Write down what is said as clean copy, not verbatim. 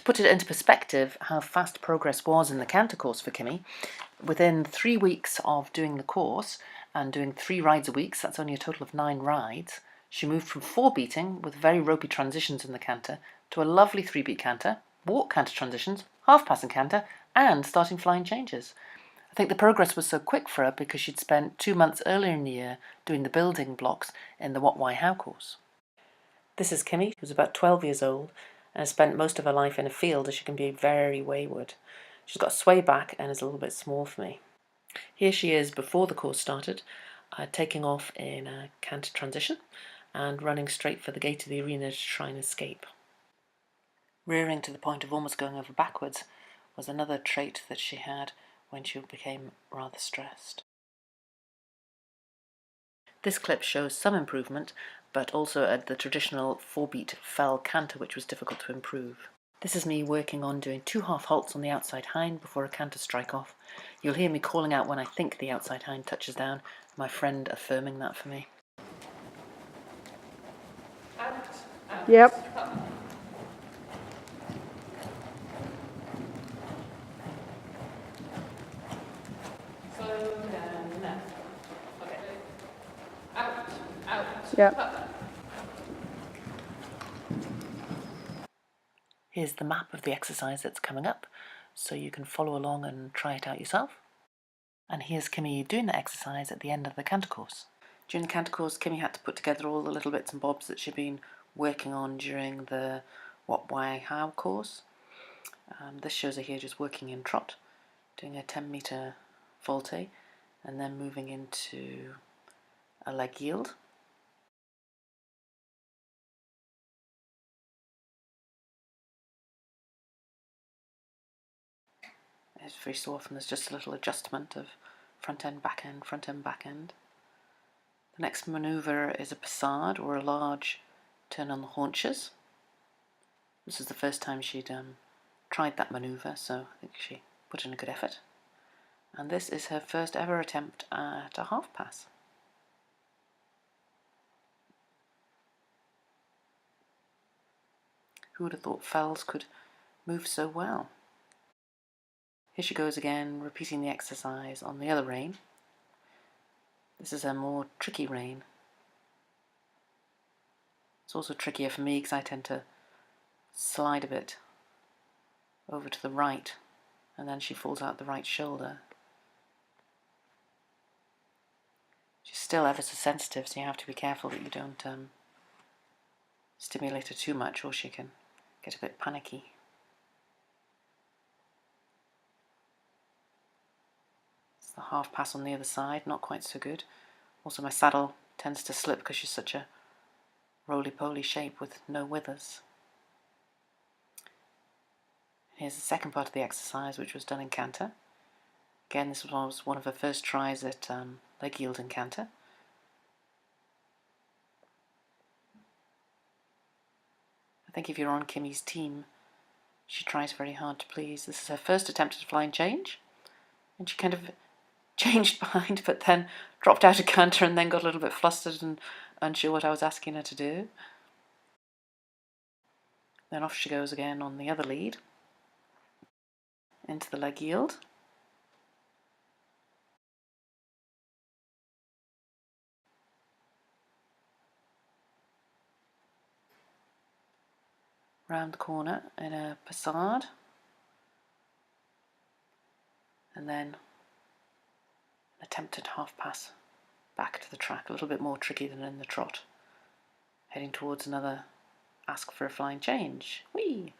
put it into perspective how fast progress was in the Canter course for Kimmy, within 3 weeks of doing the course and doing 3 rides a week, so that's only a total of 9 rides, she moved from 4 beating with very ropey transitions in the canter to a lovely 3-beat canter, walk canter transitions, half pass and canter, and starting flying changes. I think the progress was so quick for her because she'd spent 2 months earlier in the year doing the building blocks in the What, Why, How course. This is Kimmy, who's about 12 years old and has spent most of her life in a field as she can be very wayward. She's got a sway back and is a little bit small for me. Here she is before the course started, taking off in a canter transition and running straight for the gate of the arena to try and escape. Rearing to the point of almost going over backwards was another trait that she had when she became rather stressed. This clip shows some improvement, but also at the traditional 4-beat fell canter, which was difficult to improve. This is me working on doing 2 half halts on the outside hind before a canter strike off. You'll hear me calling out when I think the outside hind touches down, my friend affirming that for me. Yep. Slow down now. Okay. Out, out. Yep. Up. Here's the map of the exercise that's coming up, so you can follow along and try it out yourself. And here's Kimmy doing the exercise at the end of the canter course. During the canter course, Kimmy had to put together all the little bits and bobs that she'd been working on during the What, Why, How course. This shows her here just working in trot, doing a 10-metre volte, and then moving into a leg yield. As very so often there's just a little adjustment of front end, back end, front end, back end. The next manoeuvre is a passade, or a large turn on the haunches. This is the first time she'd tried that manoeuvre, so I think she put in a good effort. And this is her first ever attempt at a half pass. Who would have thought fells could move so well? Here she goes again, repeating the exercise on the other rein. This is a more tricky rein. It's also trickier for me because I tend to slide a bit over to the right, and then she falls out the right shoulder. She's still ever so sensitive, so you have to be careful that you don't stimulate her too much, or she can get a bit panicky. It's the half pass on the other side, not quite so good. Also my saddle tends to slip because she's such a roly-poly shape with no withers. Here's the second part of the exercise, which was done in canter. Again, this was one of her first tries at leg yield in canter. I think if you're on Kimmy's team, she tries very hard to please. This is her first attempt at a flying change, and she kind of changed behind, but then dropped out of canter and then got a little bit flustered and unsure what I was asking her to do. Then off she goes again on the other lead, into the leg yield. Round the corner in a passade, and then an attempted half pass back to the track, a little bit more tricky than in the trot. Heading towards another ask for a flying change. Whee!